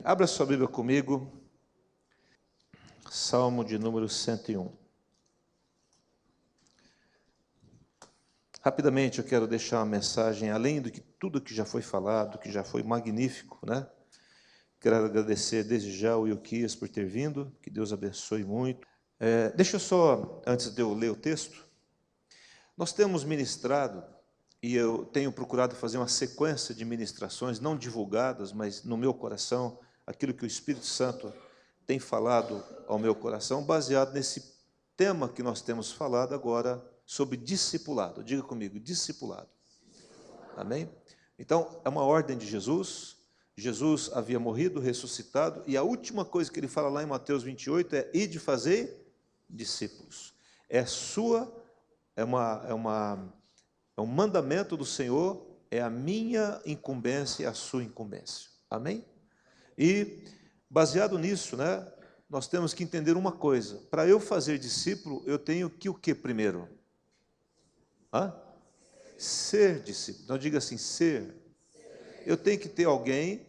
Abra sua Bíblia comigo, Salmo de número 101. Rapidamente eu quero deixar uma mensagem, além do que tudo que já foi falado, que já foi magnífico, né? Quero agradecer desde já o Ilquias por ter vindo, que Deus abençoe muito. Deixa eu só, antes de eu ler o texto, nós temos ministrado, e eu tenho procurado fazer uma sequência de ministrações, não divulgadas, mas no meu coração, aquilo que o Espírito Santo tem falado ao meu coração, baseado nesse tema que nós temos falado agora, sobre discipulado. Diga comigo, discipulado. Amém? Então, é uma ordem de Jesus. Jesus havia morrido, ressuscitado, e a última coisa que ele fala lá em Mateus 28 é: ide fazer discípulos. É um mandamento do Senhor, é a minha incumbência e a sua incumbência. Amém? E, baseado nisso, né, nós temos que entender uma coisa: para eu fazer discípulo, eu tenho que o que primeiro? Ser discípulo. Então, diga assim, ser. Eu tenho que ter alguém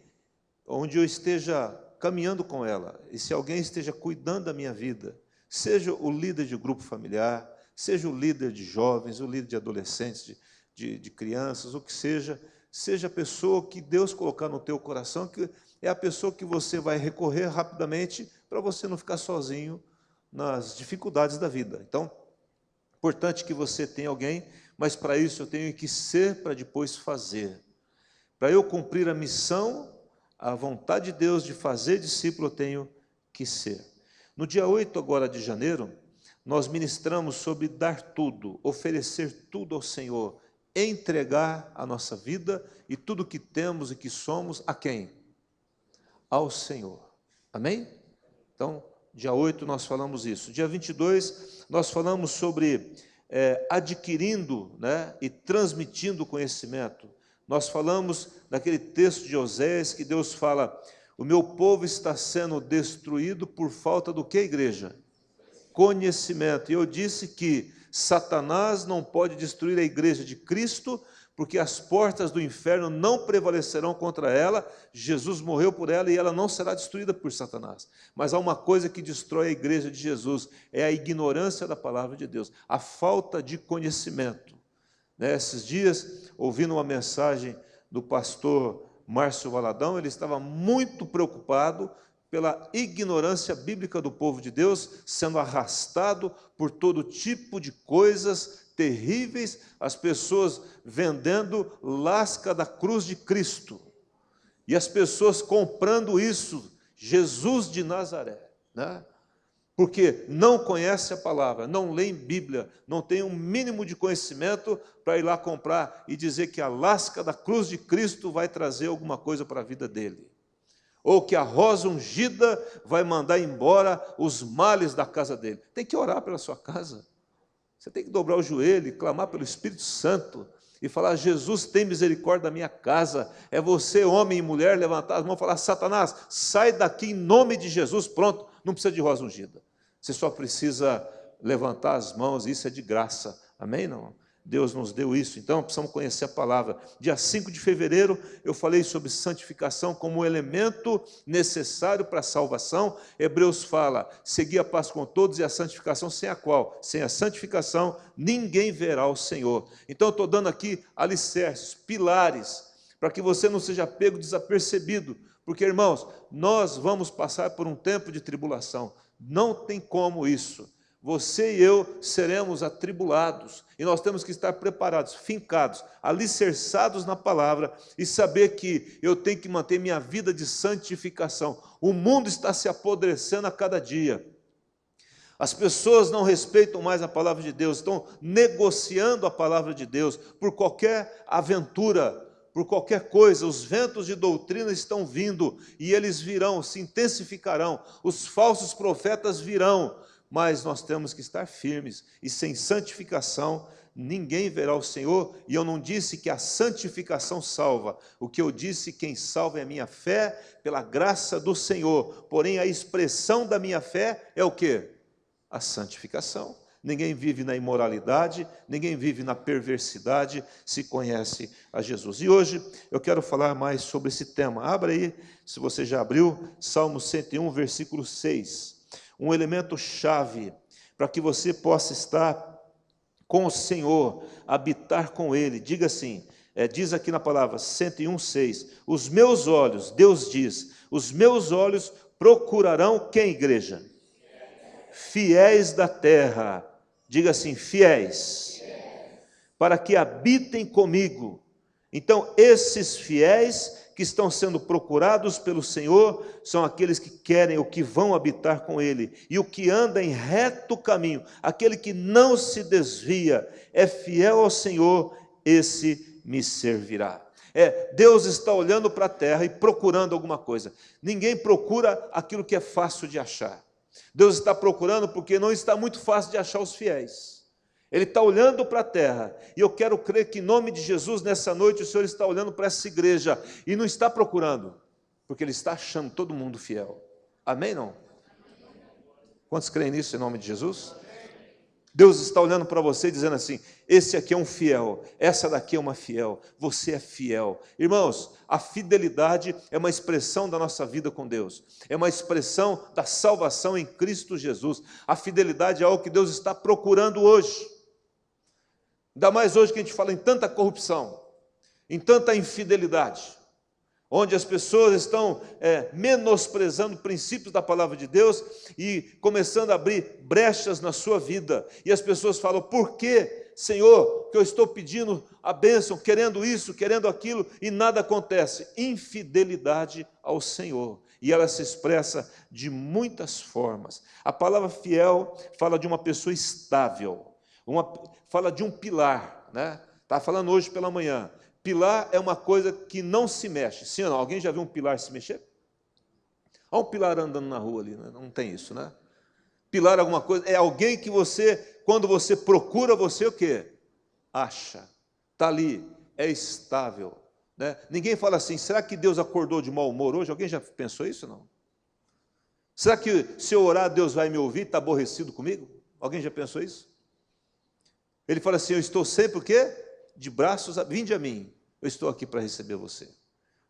onde eu esteja caminhando com ela, e se alguém esteja cuidando da minha vida, seja o líder de grupo familiar, seja o líder de jovens, o líder de adolescentes, de crianças, o que seja a pessoa que Deus colocar no teu coração, que é a pessoa que você vai recorrer rapidamente para você não ficar sozinho nas dificuldades da vida. Então, importante que você tenha alguém, mas para isso eu tenho que ser para depois fazer. Para eu cumprir a missão, a vontade de Deus de fazer discípulo, eu tenho que ser. No dia 8 agora de janeiro, nós ministramos sobre dar tudo, oferecer tudo ao Senhor, entregar a nossa vida e tudo que temos e que somos a quem? Ao Senhor. Amém? Então, dia 8 nós falamos isso. Dia 22 nós falamos sobre adquirindo, né, e transmitindo conhecimento. Nós falamos naquele texto de Oséias que Deus fala: o meu povo está sendo destruído por falta do que, igreja? Conhecimento. E eu disse que Satanás não pode destruir a igreja de Cristo, porque as portas do inferno não prevalecerão contra ela. Jesus morreu por ela e ela não será destruída por Satanás. Mas há uma coisa que destrói a igreja de Jesus, é a ignorância da palavra de Deus, a falta de conhecimento. Esses dias, ouvindo uma mensagem do pastor Márcio Valadão, ele estava muito preocupado pela ignorância bíblica do povo de Deus, sendo arrastado por todo tipo de coisas terríveis, as pessoas vendendo lasca da cruz de Cristo, e as pessoas comprando isso, Jesus de Nazaré, né? Porque não conhece a palavra, não lê em Bíblia, não tem um mínimo de conhecimento para ir lá comprar e dizer que a lasca da cruz de Cristo vai trazer alguma coisa para a vida dele. Ou que a rosa ungida vai mandar embora os males da casa dele. Tem que orar pela sua casa. Você tem que dobrar o joelho e clamar pelo Espírito Santo e falar: Jesus, tem misericórdia da minha casa. É você, homem e mulher, levantar as mãos e falar: Satanás, sai daqui em nome de Jesus. Pronto, não precisa de rosa ungida. Você só precisa levantar as mãos, e isso é de graça. Amém? Não? Deus nos deu isso, então precisamos conhecer a palavra. Dia 5 de fevereiro, eu falei sobre santificação como elemento necessário para a salvação. Hebreus fala: segui a paz com todos e a santificação, sem a qual? Sem a santificação, ninguém verá o Senhor. Então eu estou dando aqui alicerces, pilares, para que você não seja pego desapercebido, porque, irmãos, nós vamos passar por um tempo de tribulação. Não tem como isso. Você e eu seremos atribulados, e nós temos que estar preparados, fincados, alicerçados na palavra, e saber que eu tenho que manter minha vida de santificação. O mundo está se apodrecendo a cada dia. As pessoas não respeitam mais a palavra de Deus, estão negociando a palavra de Deus por qualquer aventura, por qualquer coisa. Os ventos de doutrina estão vindo, e eles virão, se intensificarão, os falsos profetas virão, mas nós temos que estar firmes, e sem santificação ninguém verá o Senhor. E eu não disse que a santificação salva, o que eu disse: quem salva é a minha fé, pela graça do Senhor, porém a expressão da minha fé é o quê? A santificação. ninguém vive na imoralidade, ninguém vive na perversidade, se conhece a Jesus. E hoje eu quero falar mais sobre esse tema. Abra aí, se você já abriu, Salmo 101, versículo 6. Um elemento chave para que você possa estar com o Senhor, habitar com Ele. Diga assim, diz aqui na palavra 101, 6, os meus olhos, Deus diz, os meus olhos procurarão quem, igreja? Fiéis da terra. Diga assim, fiéis, para que habitem comigo. Então, esses fiéis que estão sendo procurados pelo Senhor são aqueles que querem ou que vão habitar com Ele. E o que anda em reto caminho, aquele que não se desvia, é fiel ao Senhor, esse me servirá. Deus está olhando para a terra e procurando alguma coisa. Ninguém procura aquilo que é fácil de achar. Deus está procurando porque não está muito fácil de achar os fiéis. Ele está olhando para a terra, e eu quero crer que em nome de Jesus, nessa noite, o Senhor está olhando para essa igreja, e não está procurando, porque Ele está achando todo mundo fiel. Amém, não? Quantos creem nisso em nome de Jesus? Deus está olhando para você e dizendo assim, esse aqui é um fiel, essa daqui é uma fiel, você é fiel. Irmãos, a fidelidade é uma expressão da nossa vida com Deus, é uma expressão da salvação em Cristo Jesus. A fidelidade é algo que Deus está procurando hoje. Ainda mais hoje que a gente fala em tanta corrupção, em tanta infidelidade, onde as pessoas estão menosprezando princípios da palavra de Deus e começando a abrir brechas na sua vida. E as pessoas falam, por que, Senhor, que eu estou pedindo a bênção, querendo isso, querendo aquilo, e nada acontece? Infidelidade ao Senhor. E ela se expressa de muitas formas. A palavra fiel fala de uma pessoa estável, fala de um pilar, né? Está falando hoje pela manhã. Pilar é uma coisa que não se mexe. Sim ou não? Alguém já viu um pilar se mexer? Há um pilar andando na rua ali, né? Não tem isso, né? Pilar é alguma coisa, é alguém que você, quando você procura, você o quê? Acha. Está ali, é estável, né? Ninguém fala assim, será que Deus acordou de mau humor hoje? Alguém já pensou isso, não? Será que se eu orar, Deus vai me ouvir, está aborrecido comigo? Alguém já pensou isso? Ele fala assim, eu estou sempre o quê? De braços, vinde a mim, eu estou aqui para receber você.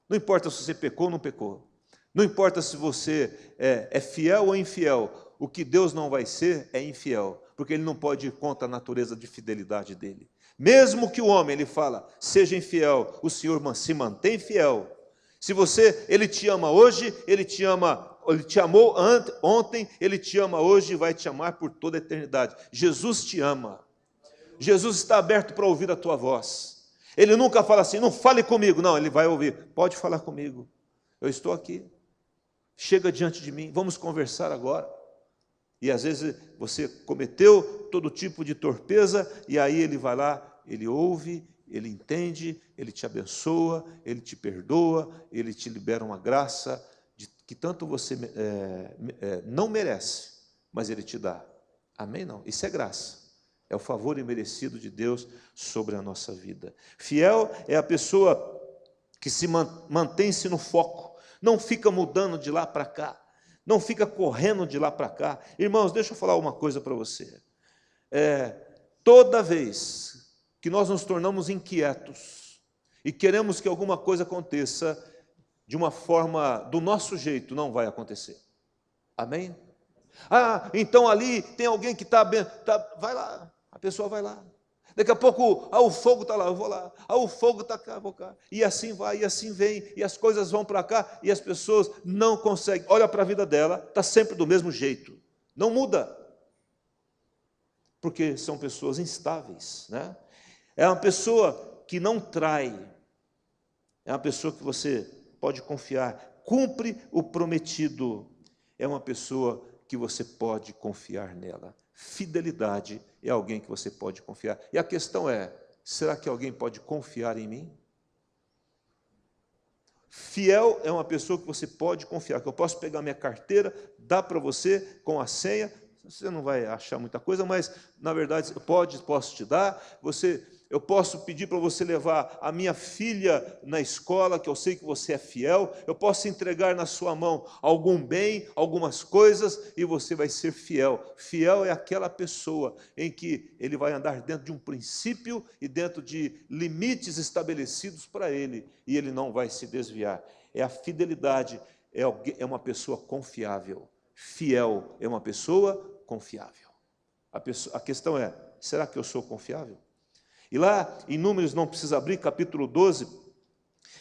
Não importa se você pecou ou não pecou, não importa se você é fiel ou infiel, o que Deus não vai ser é infiel, porque Ele não pode ir contra a natureza de fidelidade dEle. Mesmo que o homem, ele fala, seja infiel, o Senhor se mantém fiel. Se Ele te ama hoje, Ele te amou ontem, Ele te ama hoje e vai te amar por toda a eternidade. Jesus te ama. Jesus está aberto para ouvir a tua voz. Ele nunca fala assim, não fale comigo. Não, Ele vai ouvir. Pode falar comigo. Eu estou aqui. Chega diante de mim. Vamos conversar agora. E às vezes você cometeu todo tipo de torpeza, e aí Ele vai lá, Ele ouve, Ele entende, Ele te abençoa, Ele te perdoa, Ele te libera uma graça que tanto você não merece, mas Ele te dá. Amém? Não? Isso é graça. É o favor imerecido de Deus sobre a nossa vida. Fiel é a pessoa que se mantém-se no foco, não fica mudando de lá para cá, não fica correndo de lá para cá. Irmãos, deixa eu falar uma coisa para você. Toda vez que nós nos tornamos inquietos e queremos que alguma coisa aconteça de uma forma, do nosso jeito, não vai acontecer. Amém? Ah, então ali tem alguém que está bem, vai lá. A pessoa vai lá. Daqui a pouco, o fogo está lá, eu vou lá. O fogo está cá, eu vou cá. E assim vai, e assim vem, e as coisas vão para cá, e as pessoas não conseguem. Olha para a vida dela, está sempre do mesmo jeito. Não muda. Porque são pessoas instáveis, né? É uma pessoa que não trai. É uma pessoa que você pode confiar. Cumpre o prometido. É uma pessoa que você pode confiar nela. Fidelidade é alguém que você pode confiar. E a questão é, será que alguém pode confiar em mim? Fiel é uma pessoa que você pode confiar, que eu posso pegar minha carteira, dar para você com a senha, Você não vai achar muita coisa, mas, na verdade, posso te dar. Eu posso pedir para você levar a minha filha na escola, que eu sei que você é fiel. Eu posso entregar na sua mão algum bem, algumas coisas, e você vai ser fiel. Fiel é aquela pessoa em que ele vai andar dentro de um princípio e dentro de limites estabelecidos para ele, e ele não vai se desviar. É a fidelidade, é uma pessoa confiável. Fiel é uma pessoa confiável. A questão é, será que eu sou confiável? E lá em Números, não precisa abrir, capítulo 12,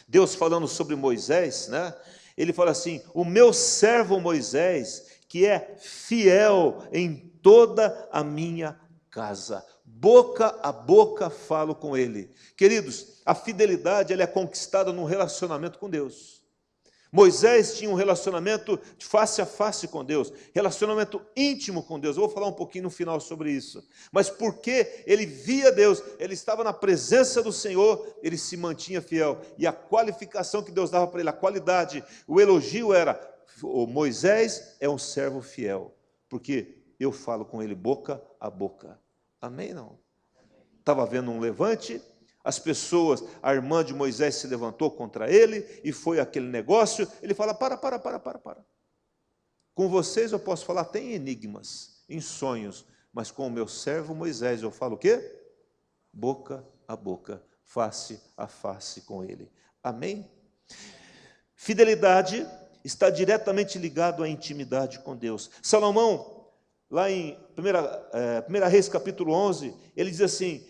Deus falando sobre Moisés, né? Ele fala assim: o meu servo Moisés, que é fiel em toda a minha casa, boca a boca falo com ele. Queridos, a fidelidade ela é conquistada num relacionamento com Deus. Moisés tinha um relacionamento de face a face com Deus, relacionamento íntimo com Deus. Eu vou falar um pouquinho no final sobre isso. Mas porque ele via Deus, ele estava na presença do Senhor, ele se mantinha fiel. E a qualificação que Deus dava para ele, a qualidade, o elogio era: o Moisés é um servo fiel, porque eu falo com ele boca a boca. Amém? Não? Estava havendo um levante. As pessoas, a irmã de Moisés se levantou contra ele, e foi aquele negócio. Ele fala: para. Com vocês eu posso falar até em enigmas, em sonhos, mas com o meu servo Moisés eu falo o quê? Boca a boca, face a face com ele. Amém? Fidelidade está diretamente ligado à intimidade com Deus. Salomão, lá em 1 Reis, capítulo 11, ele diz assim,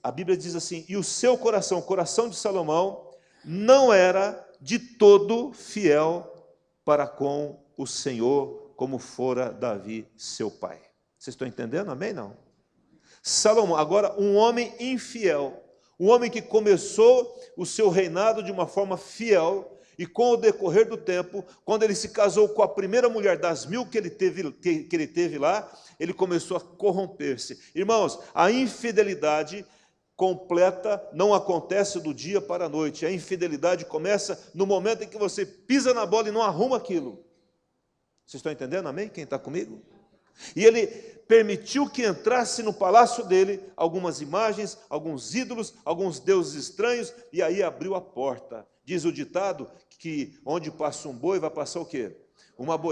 a Bíblia diz assim: e o seu coração, o coração de Salomão, não era de todo fiel para com o Senhor, como fora Davi, seu pai. Vocês estão entendendo? Amém? Não? Salomão, agora um homem infiel, um homem que começou o seu reinado de uma forma fiel, e com o decorrer do tempo, quando ele se casou com a primeira mulher das 1000 que ele teve lá, ele começou a corromper-se. Irmãos, a infidelidade completa não acontece do dia para a noite. A infidelidade começa no momento em que você pisa na bola e não arruma aquilo. Vocês estão entendendo? Amém? Quem está comigo? E ele permitiu que entrasse no palácio dele algumas imagens, alguns ídolos, alguns deuses estranhos, e aí abriu a porta. Diz o ditado que onde passa um boi vai passar o quê?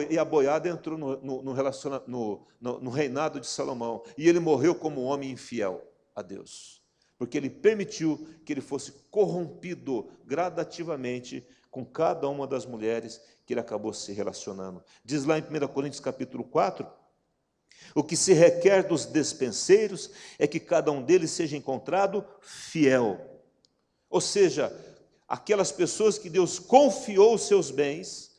E a boiada entrou no reinado de Salomão, e ele morreu como um homem infiel a Deus, porque ele permitiu que ele fosse corrompido gradativamente com cada uma das mulheres que ele acabou se relacionando. Diz lá em 1 Coríntios capítulo 4, o que se requer dos despenseiros é que cada um deles seja encontrado fiel. Ou seja, aquelas pessoas que Deus confiou os seus bens,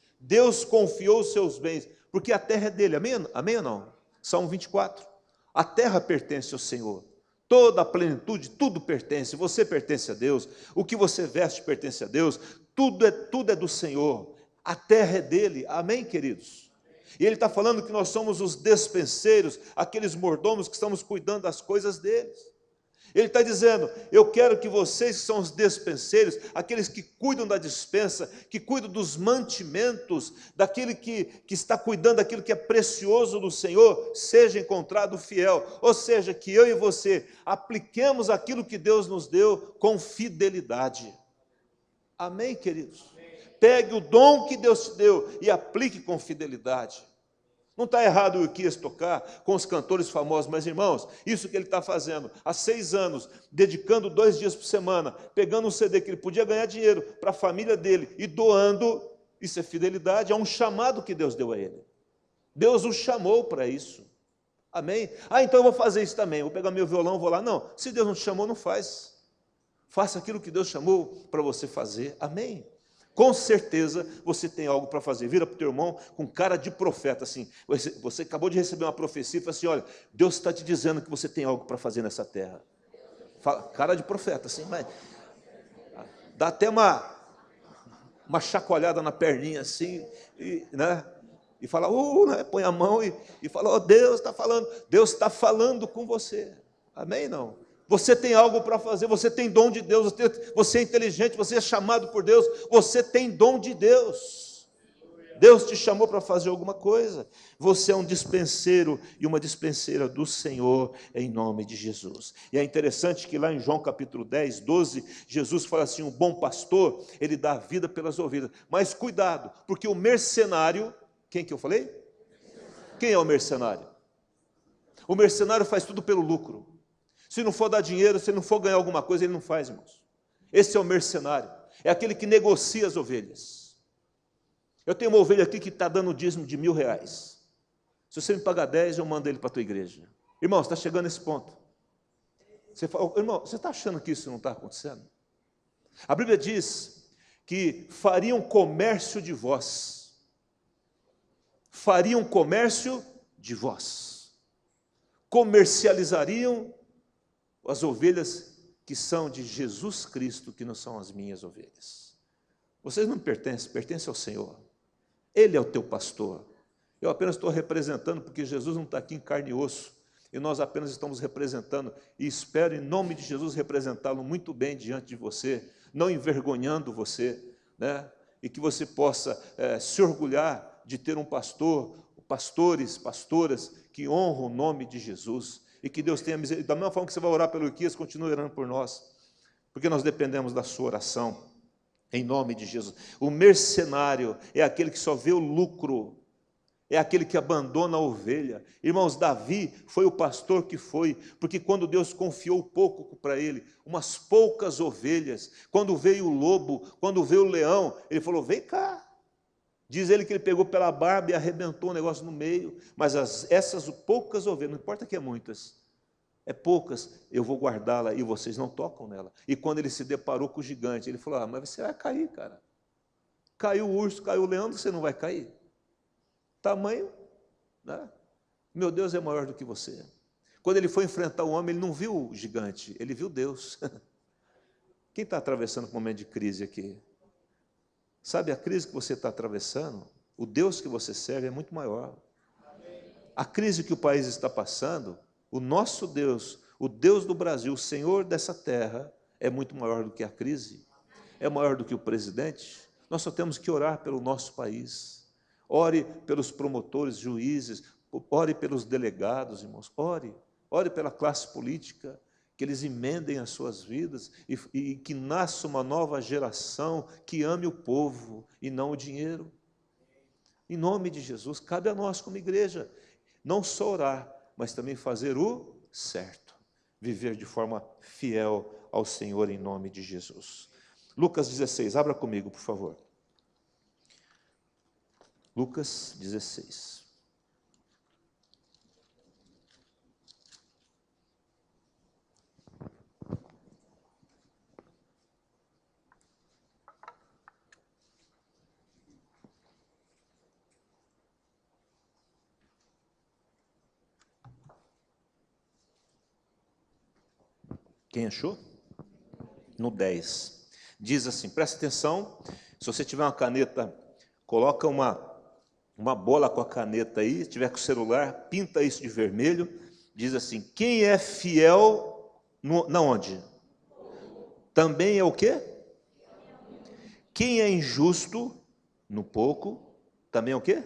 porque a terra é dele, amém ou não? Salmo 24, a terra pertence ao Senhor, toda a plenitude, tudo pertence, você pertence a Deus, o que você veste pertence a Deus, tudo é do Senhor, a terra é dele, amém, queridos? E ele está falando que nós somos os despenseiros, aqueles mordomos que estamos cuidando das coisas deles. Ele está dizendo: eu quero que vocês que são os despenseiros, aqueles que cuidam da despensa, que cuidam dos mantimentos, daquele que está cuidando daquilo que é precioso do Senhor, seja encontrado fiel. Ou seja, que eu e você apliquemos aquilo que Deus nos deu com fidelidade. Amém, queridos? Pegue o dom que Deus te deu e aplique com fidelidade. Não está errado o Uquias tocar com os cantores famosos, mas, irmãos, isso que ele está fazendo há 6 anos, dedicando 2 dias por semana, pegando um CD que ele podia ganhar dinheiro para a família dele e doando, isso é fidelidade, é um chamado que Deus deu a ele. Deus o chamou para isso. Amém? Então eu vou fazer isso também, vou pegar meu violão, vou lá. Não, se Deus não te chamou, não faz. Faça aquilo que Deus chamou para você fazer. Amém? Com certeza você tem algo para fazer. Vira para o teu irmão com cara de profeta, assim. Você acabou de receber uma profecia e fala assim: olha, Deus está te dizendo que você tem algo para fazer nessa terra. Fala, cara de profeta, assim, mas dá até uma chacoalhada na perninha, assim, né? E fala, né? Põe a mão e fala: Deus está falando com você. Amém? Não? Você tem algo para fazer, você tem dom de Deus, você é inteligente, você é chamado por Deus, você tem dom de Deus. Deus te chamou para fazer alguma coisa. Você é um dispenseiro e uma dispenseira do Senhor, em nome de Jesus. E é interessante que lá em João capítulo 10, 12, Jesus fala assim: um bom pastor, ele dá a vida pelas ovelhas. Mas cuidado, porque o mercenário, quem que eu falei? Quem é o mercenário? O mercenário faz tudo pelo lucro. Se não for dar dinheiro, se não for ganhar alguma coisa, ele não faz, irmãos. Esse é o mercenário, é aquele que negocia as ovelhas. Eu tenho uma ovelha aqui que está dando dízimo de R$1.000. Se você me pagar 10, eu mando ele para a tua igreja. Irmão, você está chegando nesse ponto. Você fala, irmão, você está achando que isso não está acontecendo? A Bíblia diz que fariam comércio de vós. Fariam comércio de vós. Comercializariam as ovelhas que são de Jesus Cristo, que não são as minhas ovelhas. Vocês não me pertencem, pertencem ao Senhor. Ele é o teu pastor. Eu apenas estou representando, porque Jesus não está aqui em carne e osso, e nós apenas estamos representando, e espero em nome de Jesus representá-lo muito bem diante de você, não envergonhando você, né? E que você possa se orgulhar de ter um pastor, pastores, pastoras, que honram o nome de Jesus, e que Deus tenha misericórdia. Da mesma forma que você vai orar pelo Ilquias, continue orando por nós, porque nós dependemos da sua oração, em nome de Jesus. O mercenário é aquele que só vê o lucro, é aquele que abandona a ovelha. Irmãos, Davi foi o pastor que foi, porque quando Deus confiou pouco para ele, umas poucas ovelhas, quando veio o lobo, quando veio o leão, ele falou: vem cá. Diz ele que ele pegou pela barba e arrebentou o negócio no meio, mas essas poucas ovelhas, não importa que é muitas, é poucas, eu vou guardá-la e vocês não tocam nela. E quando ele se deparou com o gigante, ele falou: mas você vai cair, cara. Caiu o urso, caiu o leão, você não vai cair. Tamanho, né? Meu Deus é maior do que você. Quando ele foi enfrentar o homem, ele não viu o gigante, ele viu Deus. Quem está atravessando um momento de crise aqui? Sabe, a crise que você está atravessando, o Deus que você serve é muito maior. A crise que o país está passando, o nosso Deus, o Deus do Brasil, o Senhor dessa terra, é muito maior do que a crise, é maior do que o presidente. Nós só temos que orar pelo nosso país. Ore pelos promotores, juízes, ore pelos delegados, irmãos, ore pela classe política, que eles emendem as suas vidas e que nasça uma nova geração que ame o povo e não o dinheiro. Em nome de Jesus, cabe a nós como igreja, não só orar, mas também fazer o certo, viver de forma fiel ao Senhor em nome de Jesus. Lucas 16, abra comigo, por favor. Lucas 16. Quem achou? No 10. Diz assim, presta atenção, se você tiver uma caneta, coloca uma bola com a caneta aí, se tiver com o celular, pinta isso de vermelho, diz assim: quem é fiel na onde? Também é o quê? Quem é injusto no pouco, também é o quê?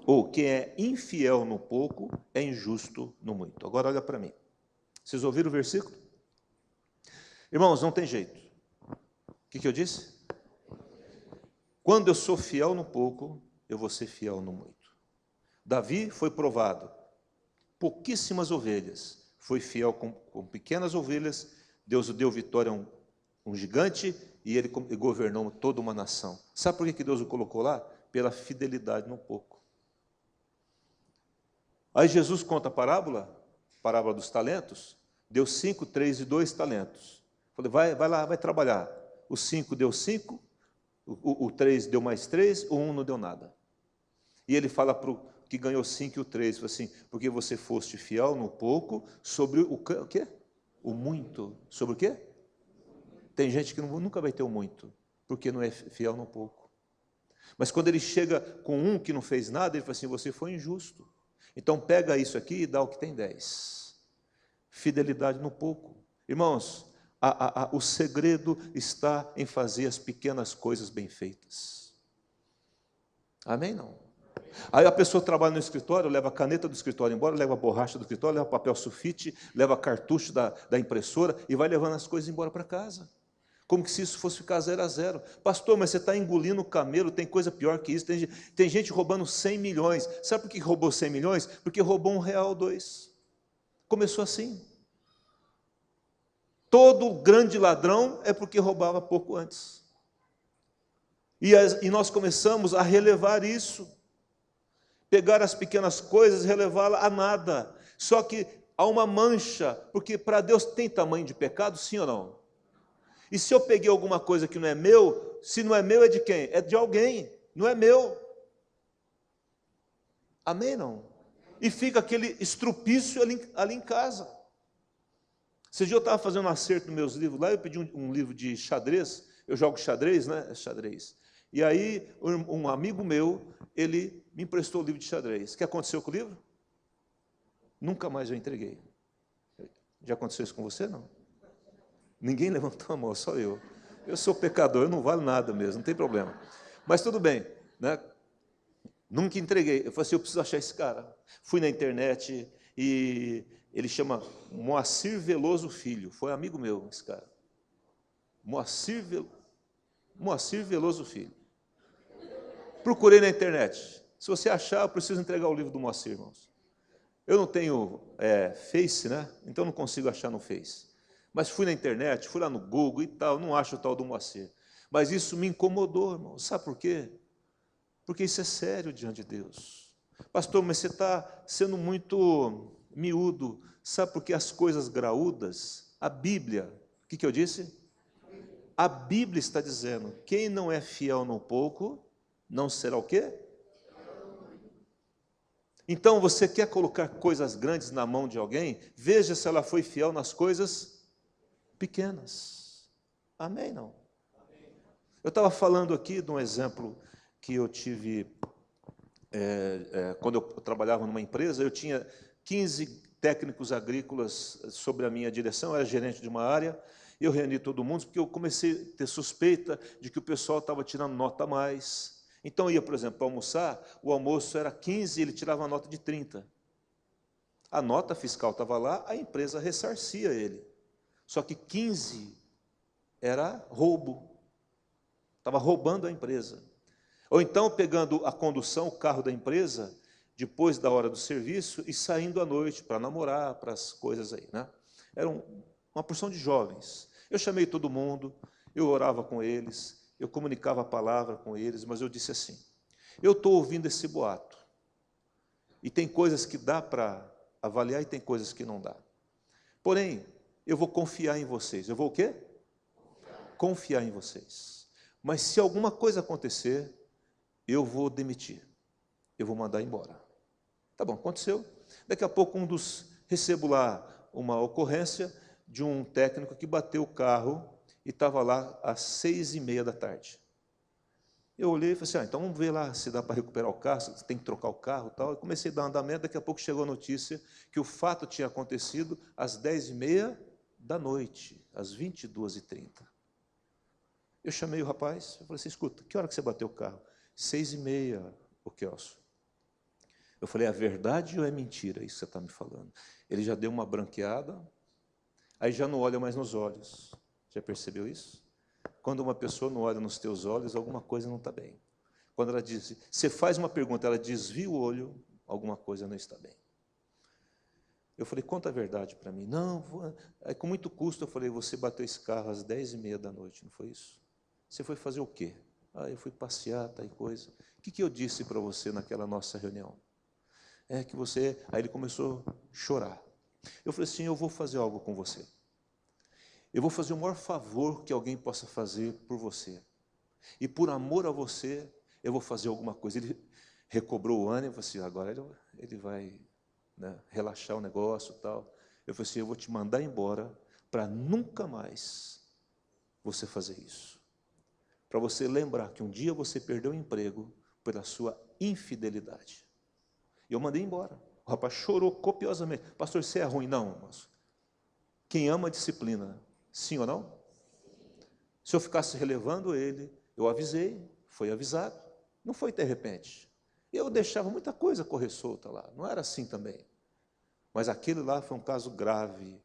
Ou quem é infiel no pouco, é injusto no muito. Agora olha para mim. Vocês ouviram o versículo? Irmãos, não tem jeito. O que eu disse? Quando eu sou fiel no pouco, eu vou ser fiel no muito. Davi foi provado. Pouquíssimas ovelhas. Foi fiel com pequenas ovelhas. Deus o deu vitória a um gigante e ele governou toda uma nação. Sabe por que Deus o colocou lá? Pela fidelidade no pouco. Aí Jesus conta a parábola dos talentos. Deu 5, 3 e 2 talentos. Falei, vai lá, vai trabalhar. O 5 deu 5, o 3 deu mais 3, o 1 não deu nada. E ele fala para o que ganhou 5 e o 3, fala assim, porque você foste fiel no pouco, sobre o quê? O muito. Sobre o quê? Tem gente que nunca vai ter o muito, porque não é fiel no pouco. Mas quando ele chega com um que não fez nada, ele fala assim, você foi injusto. Então pega isso aqui e dá o que tem 10. Fidelidade no pouco. Irmãos, o segredo está em fazer as pequenas coisas bem feitas. Amém? Não. Aí a pessoa trabalha no escritório, leva a caneta do escritório embora, leva a borracha do escritório, leva papel sulfite, leva cartucho da impressora e vai levando as coisas embora para casa. Como que se isso fosse ficar 0 a 0. Pastor, mas você está engolindo o camelo, tem coisa pior que isso. Tem gente roubando 100 milhões. Sabe por que roubou 100 milhões? Porque roubou R$1 ou R$2. Começou assim. Todo grande ladrão é porque roubava pouco antes. E nós começamos a relevar isso. Pegar as pequenas coisas e relevá-la a nada. Só que há uma mancha, porque para Deus tem tamanho de pecado, sim ou não? E se eu peguei alguma coisa que não é meu, se não é meu, é de quem? É de alguém, não é meu. Amém, não? E fica aquele estrupício ali em casa. Esse dia eu estava fazendo um acerto nos meus livros, lá eu pedi um livro de xadrez, eu jogo xadrez, né? Xadrez. E aí, um amigo meu, ele me emprestou o livro de xadrez. O que aconteceu com o livro? Nunca mais eu entreguei. Já aconteceu isso com você, não? Ninguém levantou a mão, só eu. Eu sou pecador, eu não valo nada mesmo, não tem problema. Mas tudo bem, né? Nunca entreguei. Eu falei assim, eu preciso achar esse cara. Fui na internet e ele chama Moacir Veloso Filho. Foi amigo meu, esse cara. Moacir Veloso Filho. Procurei na internet. Se você achar, eu preciso entregar o livro do Moacir, irmãos. Eu não tenho Face, né? Então não consigo achar no Face. Mas fui na internet, fui lá no Google e tal, não acho o tal do Moacir. Mas isso me incomodou, irmão. Sabe por quê? Porque isso é sério diante de Deus. Pastor, mas você está sendo muito miúdo. Sabe por que as coisas graúdas, a Bíblia, o que eu disse? A Bíblia está dizendo, quem não é fiel no pouco, não será o quê? Então, você quer colocar coisas grandes na mão de alguém? Veja se ela foi fiel nas coisas pequenas. Amém, não? Eu estava falando aqui de um exemplo que eu tive, quando eu trabalhava numa empresa, eu tinha 15 técnicos agrícolas sobre a minha direção, eu era gerente de uma área, eu reuni todo mundo, porque eu comecei a ter suspeita de que o pessoal estava tirando nota a mais. Então, eu ia, por exemplo, para almoçar, o almoço era 15, ele tirava a nota de 30. A nota fiscal estava lá, a empresa ressarcia ele. Só que 15 era roubo. Estava roubando a empresa. Ou então pegando a condução, o carro da empresa, depois da hora do serviço e saindo à noite para namorar, para as coisas aí, né? Era uma porção de jovens. Eu chamei todo mundo, eu orava com eles, eu comunicava a palavra com eles, mas eu disse assim, eu estou ouvindo esse boato. E tem coisas que dá para avaliar e tem coisas que não dá. Porém, eu vou confiar em vocês. Eu vou o quê? Confiar em vocês. Mas se alguma coisa acontecer, eu vou demitir. Eu vou mandar embora. Tá bom, aconteceu. Daqui a pouco recebo lá uma ocorrência de um técnico que bateu o carro e estava lá às 6h30 da tarde. Eu olhei e falei assim, então vamos ver lá se dá para recuperar o carro, se tem que trocar o carro e tal. Eu comecei a dar andamento, daqui a pouco chegou a notícia que o fato tinha acontecido às 10h30 da noite, às 22h30. Eu chamei o rapaz, eu falei assim, escuta, que hora que você bateu o carro? 6h30, o Kelso. Eu falei, é verdade ou é mentira isso que você está me falando? Ele já deu uma branqueada, aí já não olha mais nos olhos. Já percebeu isso? Quando uma pessoa não olha nos teus olhos, alguma coisa não está bem. Quando ela diz, você faz uma pergunta, ela desvia o olho, alguma coisa não está bem. Eu falei, conta a verdade para mim. Não, aí, com muito custo, eu falei, você bateu esse carro às 10h30 da noite, não foi isso? Você foi fazer o quê? Eu fui passear, tal coisa. O que eu disse para você naquela nossa reunião? É que você... Aí ele começou a chorar. Eu falei assim, eu vou fazer algo com você. Eu vou fazer o maior favor que alguém possa fazer por você. E por amor a você, eu vou fazer alguma coisa. Ele recobrou o ânimo, eu falei assim, agora ele vai, né, relaxar o negócio e tal. Eu falei assim, eu vou te mandar embora para nunca mais você fazer isso. Para você lembrar que um dia você perdeu o emprego pela sua infidelidade. E eu mandei embora. O rapaz chorou copiosamente. Pastor, você é ruim? Não, mas quem ama a disciplina, sim ou não? Se eu ficasse relevando ele, eu avisei, foi avisado. Não foi de repente. Eu deixava muita coisa correr solta lá, não era assim também. Mas aquele lá foi um caso grave.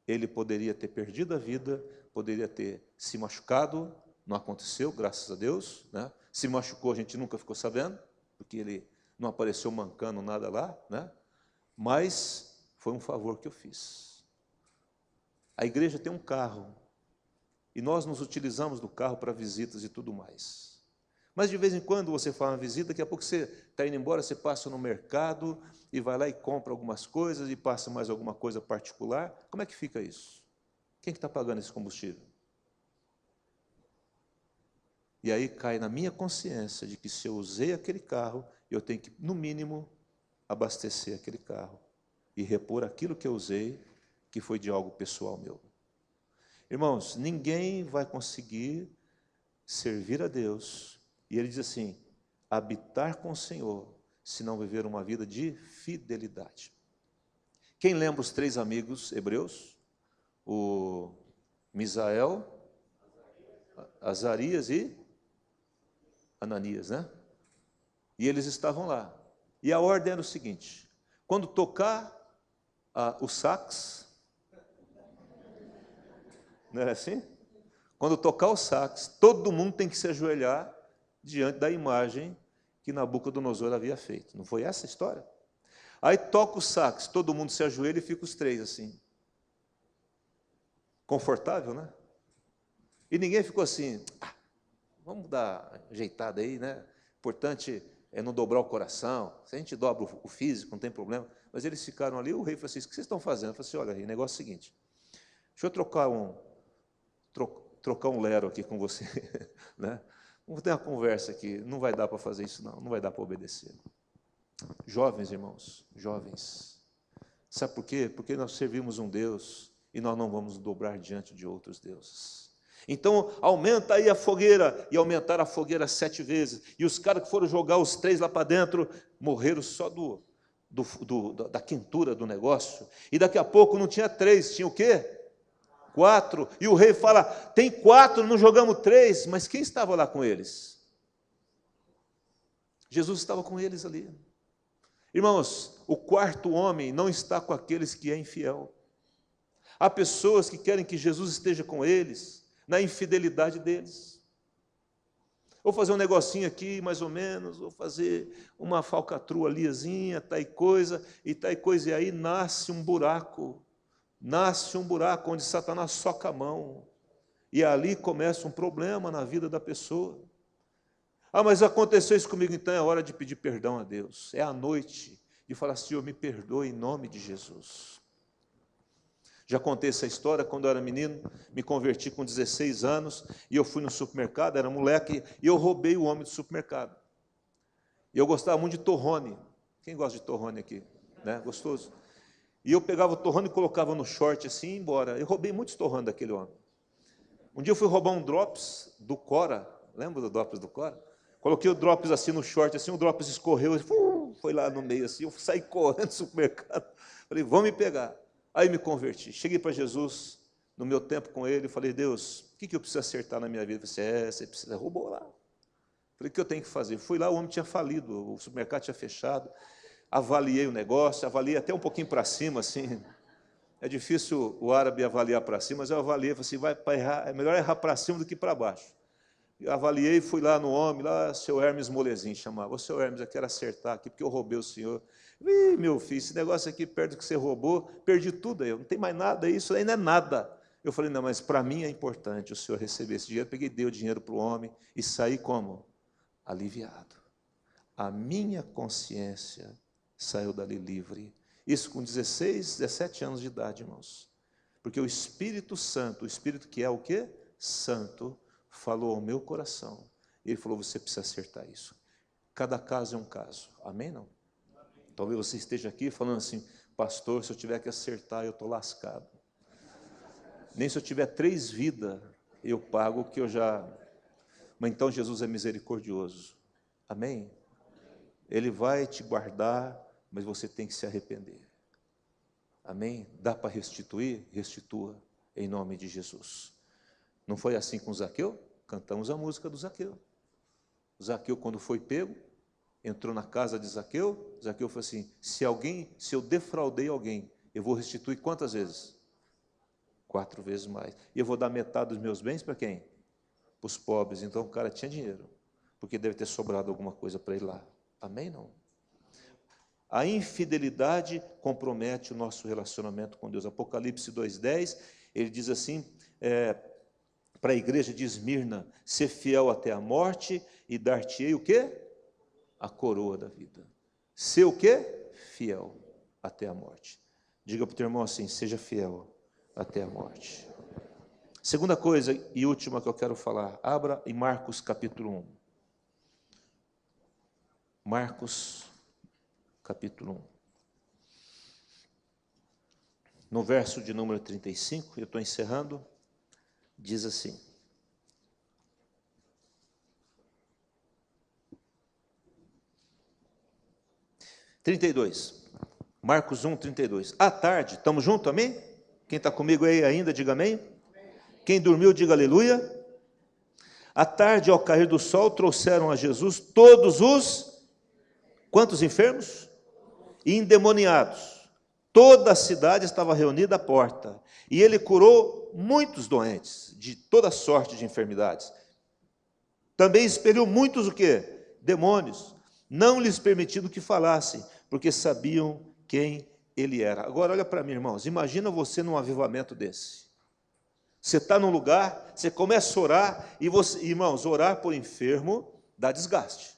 Ele poderia ter perdido a vida, poderia ter se machucado, não aconteceu, graças a Deus, né? Se machucou, a gente nunca ficou sabendo, porque ele não apareceu mancando nada lá, né? Mas foi um favor que eu fiz. A igreja tem um carro, e nós nos utilizamos do carro para visitas e tudo mais. Mas de vez em quando você faz uma visita, daqui a pouco você está indo embora, você passa no mercado e vai lá e compra algumas coisas e passa mais alguma coisa particular. Como é que fica isso? Quem que está pagando esse combustível? E aí cai na minha consciência de que se eu usei aquele carro, eu tenho que, no mínimo, abastecer aquele carro e repor aquilo que eu usei, que foi de algo pessoal meu. Irmãos, ninguém vai conseguir servir a Deus, e ele diz assim, habitar com o Senhor, se não viver uma vida de fidelidade. Quem lembra os 3 amigos hebreus? O Misael, Azarias e Ananias, né? E eles estavam lá. E a ordem era o seguinte, quando tocar o sax, não era assim? Quando tocar o sax, todo mundo tem que se ajoelhar diante da imagem que Nabucodonosor havia feito. Não foi essa a história? Aí toca o sax, todo mundo se ajoelha e fica os 3 assim. Confortável, né? E ninguém ficou assim, vamos dar ajeitada aí, né? Importante é não dobrar o coração. Se a gente dobra o físico, não tem problema. Mas eles ficaram ali, o rei falou assim, o que vocês estão fazendo? Eu falei assim, olha, rei, o negócio é o seguinte, deixa eu trocar um lero aqui com você, né? Vamos ter uma conversa aqui, não vai dar para fazer isso não, não vai dar para obedecer. Jovens, irmãos, jovens, sabe por quê? Porque nós servimos um Deus e nós não vamos dobrar diante de outros deuses. Então, aumenta aí a fogueira, e aumentaram a fogueira 7 vezes, e os caras que foram jogar os 3 lá para dentro, morreram só da quentura do negócio, e daqui a pouco não tinha 3, tinha o quê? 4, e o rei fala, tem 4, não jogamos 3, mas quem estava lá com eles? Jesus estava com eles ali. Irmãos, o 4º homem não está com aqueles que é infiel. Há pessoas que querem que Jesus esteja com eles, na infidelidade deles. Vou fazer um negocinho aqui, mais ou menos, vou fazer uma falcatrua aliazinha, tal coisa, e aí nasce um buraco onde Satanás soca a mão, e ali começa um problema na vida da pessoa. Mas aconteceu isso comigo, então é hora de pedir perdão a Deus, é a noite de falar, Senhor, me perdoe em nome de Jesus. Já contei essa história, quando eu era menino, me converti com 16 anos, e eu fui no supermercado, era moleque, e eu roubei o homem do supermercado. E eu gostava muito de torrone. Quem gosta de torrone aqui? Né? Gostoso? E eu pegava o torrone e colocava no short assim e ia embora. Eu roubei muitos torrone daquele homem. Um dia eu fui roubar um drops do Cora, lembra do drops do Cora? Coloquei o drops assim no short, assim, o drops escorreu, foi lá no meio assim, eu saí correndo do supermercado. Falei, vão me pegar. Aí me converti, cheguei para Jesus, no meu tempo com ele, falei, Deus, o que eu preciso acertar na minha vida? Ele disse, você precisa, roubou lá. Falei, o que eu tenho que fazer? Fui lá, o homem tinha falido, o supermercado tinha fechado, avaliei o negócio, avaliei até um pouquinho para cima, assim, é difícil o árabe avaliar para cima, mas eu avaliei, falei assim, vai para errar, é melhor errar para cima do que para baixo. Eu avaliei, fui lá no homem, lá, seu Hermes Molezinho chamava, ô seu Hermes, eu quero acertar aqui, porque eu roubei o senhor. Ih, meu filho, esse negócio aqui, perto do que você roubou, perdi tudo aí, não tem mais nada, isso aí não é nada. Eu falei, não, mas para mim é importante o senhor receber esse dinheiro. Peguei, dei o dinheiro para o homem e saí como? Aliviado. A minha consciência saiu dali livre. Isso com 16, 17 anos de idade, irmãos. Porque o Espírito Santo, o Espírito que é o quê? Santo, falou ao meu coração. Ele falou, você precisa acertar isso. Cada caso é um caso. Amém, não? Talvez você esteja aqui falando assim, pastor, se eu tiver que acertar, eu estou lascado. Nem se eu tiver 3 vidas, eu pago o que eu já... Mas então Jesus é misericordioso. Amém? Ele vai te guardar, mas você tem que se arrepender. Amém? Dá para restituir? Restitua, em nome de Jesus. Não foi assim com Zaqueu? Cantamos a música do Zaqueu. Zaqueu, quando foi pego, entrou na casa de Zaqueu. Zaqueu falou assim: se eu defraudei alguém, eu vou restituir quantas vezes? 4 vezes mais. E eu vou dar metade dos meus bens para quem? Para os pobres. Então o cara tinha dinheiro, porque deve ter sobrado alguma coisa para ele lá. Amém? Não? A infidelidade compromete o nosso relacionamento com Deus. Apocalipse 2,10, ele diz assim, para a igreja de Esmirna: ser fiel até a morte e dar-te-ei o quê? A coroa da vida. Ser o quê? Fiel até a morte. Diga para o teu irmão assim: seja fiel até a morte. Segunda coisa e última que eu quero falar, abra em Marcos capítulo 1. Marcos capítulo 1. No verso de número 35, eu estou encerrando, diz assim: Marcos 1, 32. À tarde, estamos juntos, amém? Quem está comigo aí ainda, diga amém. Quem dormiu, diga aleluia. À tarde, ao cair do sol, trouxeram a Jesus todos os, quantos enfermos? E endemoniados. Toda a cidade estava reunida à porta, e ele curou muitos doentes, de toda sorte de enfermidades. Também expeliu muitos o quê? Demônios, não lhes permitindo que falassem, porque sabiam quem ele era. Agora olha para mim, irmãos, imagina você num avivamento desse. Você está num lugar, você começa a orar, e você, irmãos, orar por enfermo dá desgaste,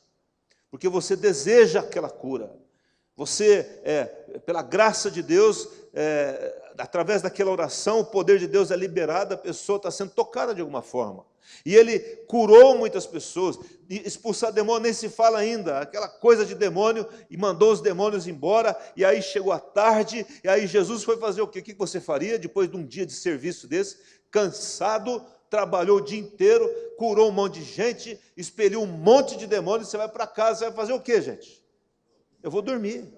porque você deseja aquela cura. Você, pela graça de Deus, através daquela oração, o poder de Deus é liberado, a pessoa está sendo tocada de alguma forma. E ele curou muitas pessoas. E expulsar demônio nem se fala ainda, aquela coisa de demônio, e mandou os demônios embora. E aí chegou a tarde, e aí Jesus foi fazer o quê? O que você faria depois de um dia de serviço desse? Cansado, trabalhou o dia inteiro, curou um monte de gente, expeliu um monte de demônios. Você vai para casa, você vai fazer o quê, gente? Eu vou dormir.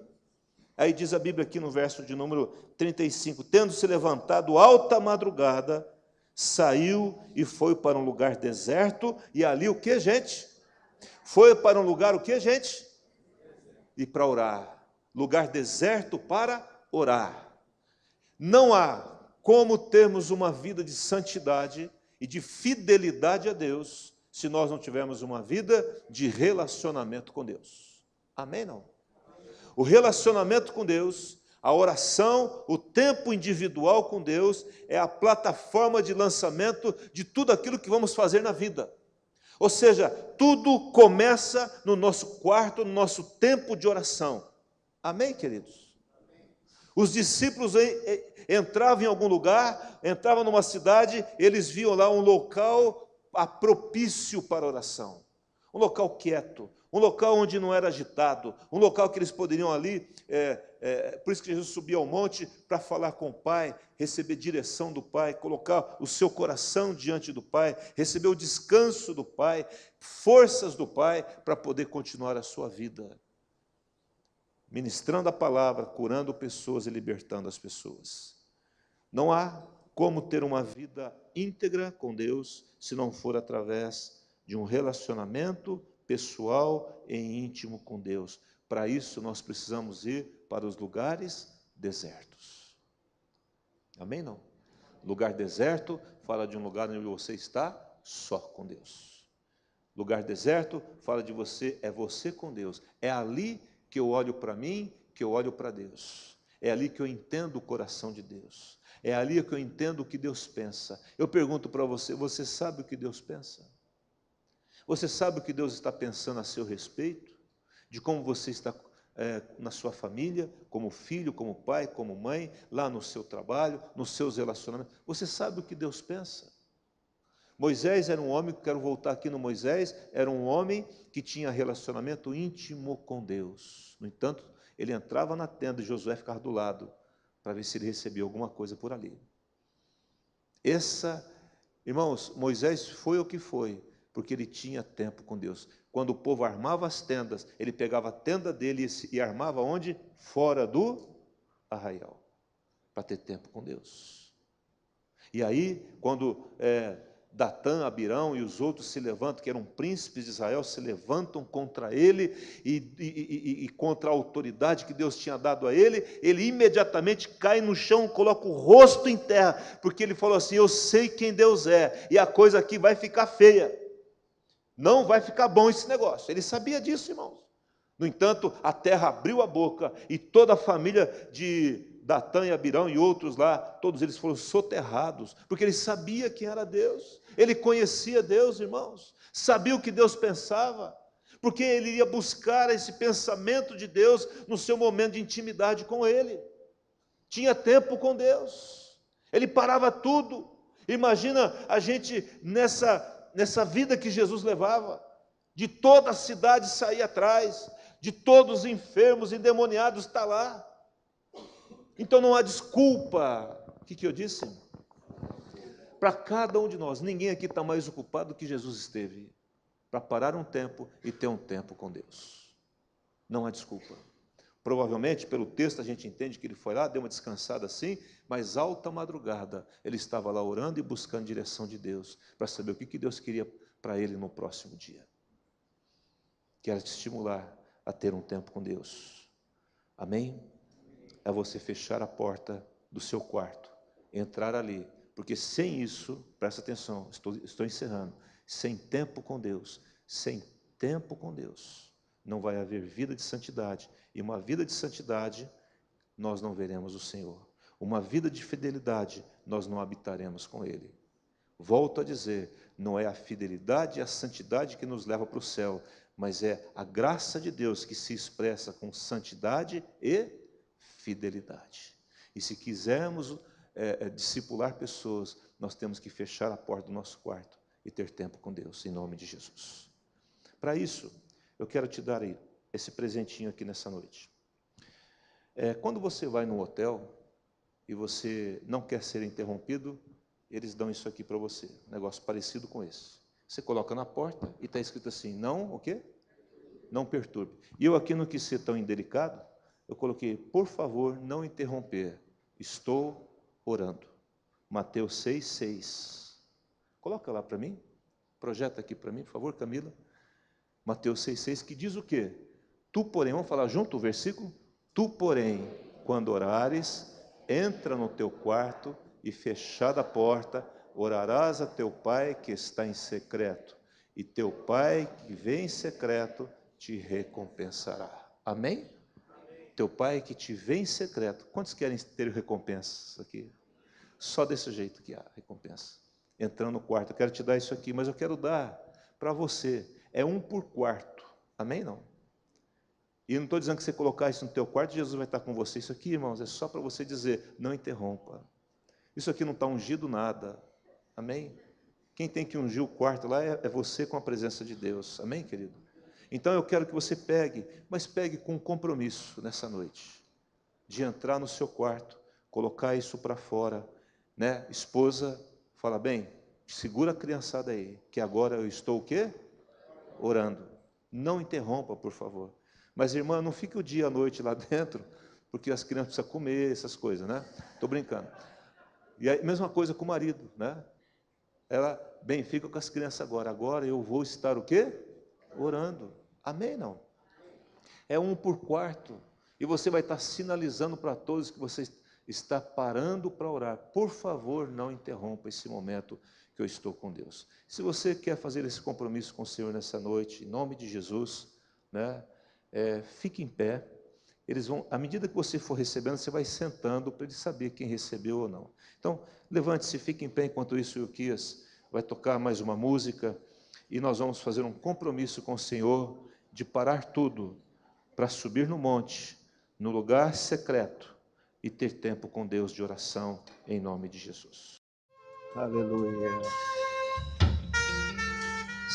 Aí diz a Bíblia aqui no verso de número 35, tendo-se levantado alta madrugada, saiu e foi para um lugar deserto, e ali o que, gente? Foi para um lugar o que, gente? E para orar. Lugar deserto para orar. Não há como termos uma vida de santidade e de fidelidade a Deus se nós não tivermos uma vida de relacionamento com Deus. Amém, não? O relacionamento com Deus, a oração, o tempo individual com Deus é a plataforma de lançamento de tudo aquilo que vamos fazer na vida. Ou seja, tudo começa no nosso quarto, no nosso tempo de oração. Amém, queridos? Os discípulos entravam em algum lugar, entravam numa cidade, eles viam lá um local propício para oração. Um local quieto, um local onde não era agitado, um local que eles poderiam ali, por isso que Jesus subia ao monte para falar com o Pai, receber direção do Pai, colocar o seu coração diante do Pai, receber o descanso do Pai, forças do Pai para poder continuar a sua vida, ministrando a palavra, curando pessoas e libertando as pessoas. Não há como ter uma vida íntegra com Deus se não for através de um relacionamento pessoal e íntimo com Deus. Para isso, nós precisamos ir para os lugares desertos. Amém, não? Lugar deserto fala de um lugar onde você está só com Deus. Lugar deserto fala de você, é você com Deus. É ali que eu olho para mim, que eu olho para Deus. É ali que eu entendo o coração de Deus. É ali que eu entendo o que Deus pensa. Eu pergunto para você, você sabe o que Deus pensa? Você sabe o que Deus está pensando a seu respeito? De como você está na sua família, como filho, como pai, como mãe, lá no seu trabalho, nos seus relacionamentos. Você sabe o que Deus pensa? Moisés era um homem, quero voltar aqui no Moisés, era um homem que tinha relacionamento íntimo com Deus. No entanto, ele entrava na tenda e Josué ficava do lado, para ver se ele recebia alguma coisa por ali. Irmãos, Moisés foi o que foi, porque ele tinha tempo com Deus. Quando o povo armava as tendas, ele pegava a tenda dele e armava onde? Fora do arraial, para ter tempo com Deus. E aí, quando Datã, Abirão e os outros se levantam, que eram príncipes de Israel, se levantam contra ele e contra a autoridade que Deus tinha dado a ele. Ele imediatamente cai no chão, coloca o rosto em terra, porque ele falou assim: eu sei quem Deus é, e a coisa aqui vai ficar feia, não vai ficar bom esse negócio. Ele sabia disso, irmãos. No entanto, a terra abriu a boca, e toda a família de Datã e Abirão e outros lá, todos eles foram soterrados, porque ele sabia quem era Deus, ele conhecia Deus, irmãos, sabia o que Deus pensava, porque ele ia buscar esse pensamento de Deus no seu momento de intimidade com ele, tinha tempo com Deus, ele parava tudo. Imagina a gente nessa vida que Jesus levava, de toda a cidade sair atrás, de todos os enfermos, endemoniados estar lá. Então não há desculpa. O que eu disse? Para cada um de nós, ninguém aqui está mais ocupado do que Jesus esteve, para parar um tempo e ter um tempo com Deus. Não há desculpa. Provavelmente, pelo texto, a gente entende que ele foi lá, deu uma descansada assim, mas alta madrugada, ele estava lá orando e buscando direção de Deus, para saber o que Deus queria para ele no próximo dia. Quero te estimular a ter um tempo com Deus. Amém? É você fechar a porta do seu quarto, entrar ali, porque sem isso, presta atenção, estou encerrando, sem tempo com Deus, não vai haver vida de santidade, e uma vida de santidade, nós não veremos o Senhor. Uma vida de fidelidade, nós não habitaremos com Ele. Volto a dizer, não é a fidelidade e a santidade que nos leva para o céu, mas é a graça de Deus que se expressa com santidade e fidelidade. E se quisermos discipular pessoas, nós temos que fechar a porta do nosso quarto e ter tempo com Deus, em nome de Jesus. Para isso, eu quero te dar aí esse presentinho aqui nessa noite. Quando você vai num hotel e você não quer ser interrompido, eles dão isso aqui para você, um negócio parecido com esse. Você coloca na porta e está escrito assim, não, o quê? Não perturbe. E eu aqui não quis ser tão indelicado, eu coloquei, por favor, não interromper, estou orando. Mateus 6,6. Coloca lá para mim, projeta aqui para mim, por favor, Camila. Mateus 6,6, que diz o quê? Tu, porém, vamos falar junto o versículo? Tu, porém, quando orares, entra no teu quarto e fechada a porta, orarás a teu Pai que está em secreto, e teu Pai que vem em secreto te recompensará. Amém? Teu Pai que te vê em secreto. Quantos querem ter recompensas aqui? Só desse jeito que há recompensa. Entrando no quarto, eu quero te dar isso aqui, mas eu quero dar para você. É um por quarto. Amém? Não? E eu não estou dizendo que você colocar isso no teu quarto, Jesus vai estar com você. Isso aqui, irmãos, é só para você dizer, não interrompa. Isso aqui não está ungido nada. Amém? Quem tem que ungir o quarto lá é você com a presença de Deus. Amém, querido? Então eu quero que você pegue, mas pegue com compromisso nessa noite, de entrar no seu quarto, colocar isso para fora, né? Esposa, fala bem, segura a criançada aí, que agora eu estou o quê? Orando. Não interrompa, por favor. Mas, irmã, não fique o dia e a noite lá dentro, porque as crianças precisam comer, essas coisas, né? Estou brincando. E a mesma coisa com o marido, né? Ela, bem, fica com as crianças agora eu vou estar o quê? Orando. Amém, não? É um por quarto, e você vai estar sinalizando para todos que você está parando para orar. Por favor, não interrompa esse momento que eu estou com Deus. Se você quer fazer esse compromisso com o Senhor nessa noite, em nome de Jesus, né? Fique em pé. Eles vão, à medida que você for recebendo, você vai sentando para ele saber quem recebeu ou não. Então, levante-se, fique em pé. Enquanto isso, o Ilquias vai tocar mais uma música e nós vamos fazer um compromisso com o Senhor de parar tudo para subir no monte, no lugar secreto e ter tempo com Deus de oração em nome de Jesus. Aleluia.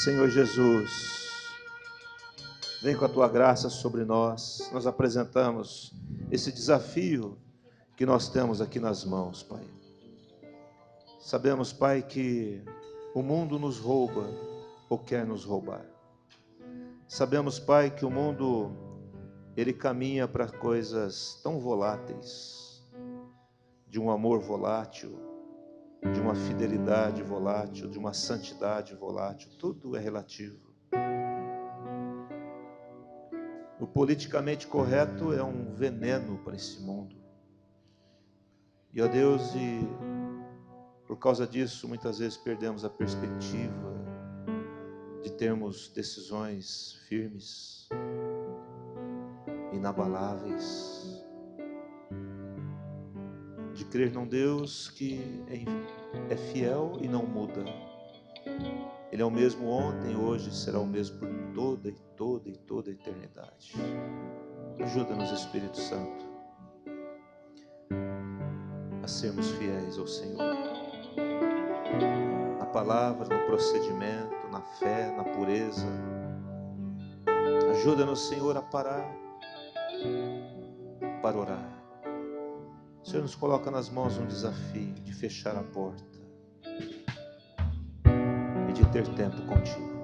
Senhor Jesus, vem com a tua graça sobre nós. Nós apresentamos esse desafio que nós temos aqui nas mãos, Pai. Sabemos, Pai, que o mundo nos rouba ou quer nos roubar. Sabemos, Pai, que o mundo, ele caminha para coisas tão voláteis, de um amor volátil, de uma fidelidade volátil, de uma santidade volátil. Tudo é relativo. O politicamente correto é um veneno para esse mundo. E, ó Deus, por causa disso, muitas vezes perdemos a perspectiva de termos decisões firmes, inabaláveis, de crer num Deus que é fiel e não muda. Ele é o mesmo ontem, hoje, será o mesmo por toda a eternidade. Ajuda-nos, Espírito Santo, a sermos fiéis ao Senhor. Na palavra, no procedimento, na fé, na pureza. Ajuda-nos, Senhor, a parar para orar. O Senhor nos coloca nas mãos um desafio de fechar a porta e de ter tempo contigo.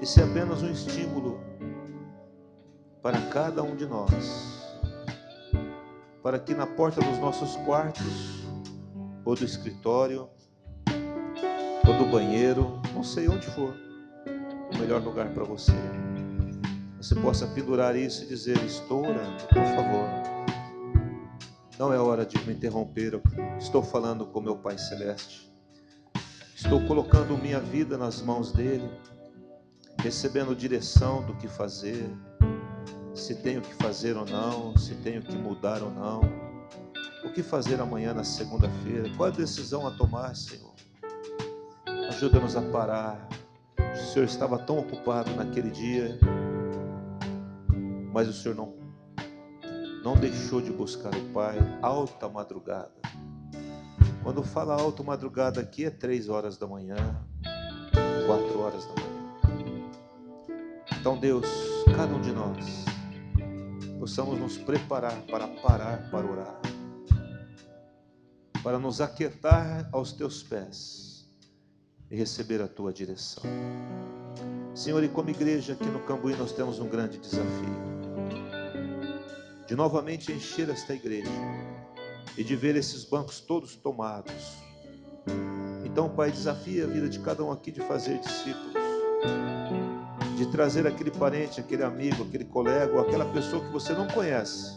Esse é apenas um estímulo para cada um de nós, para que na porta dos nossos quartos, ou do escritório, ou do banheiro, não sei onde for, o melhor lugar para você, você possa pendurar isso e dizer: estou orando, por favor. Não é hora de me interromper, eu estou falando com meu Pai Celeste. Estou colocando minha vida nas mãos dEle, recebendo direção do que fazer, se tenho que fazer ou não, se tenho que mudar ou não, o que fazer amanhã na segunda-feira, qual a decisão a tomar, Senhor. Ajuda-nos a parar. O Senhor estava tão ocupado naquele dia, mas o Senhor não deixou de buscar o Pai alta madrugada. Quando fala alta madrugada aqui é 3 horas da manhã, 4 horas da manhã. Então, Deus, cada um de nós possamos nos preparar para parar para orar, para nos aquietar aos teus pés e receber a tua direção. Senhor, e como igreja aqui no Cambuí nós temos um grande desafio de novamente encher esta igreja e de ver esses bancos todos tomados. Então, Pai, desafia a vida de cada um aqui de fazer discípulos, de trazer aquele parente, aquele amigo, aquele colega ou aquela pessoa que você não conhece,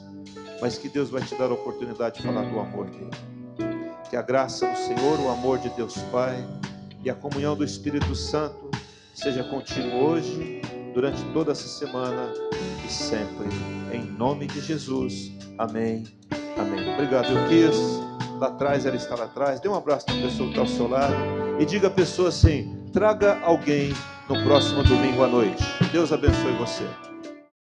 mas que Deus vai te dar a oportunidade de falar do amor dele. Que a graça do Senhor, o amor de Deus Pai e a comunhão do Espírito Santo seja contigo hoje, durante toda essa semana e sempre. Em nome de Jesus. Amém. Amém. Obrigado, Euquis. Lá atrás, ela está lá atrás. Dê um abraço na pessoa que está ao seu lado e diga à pessoa assim: traga alguém no próximo domingo à noite. Deus abençoe você.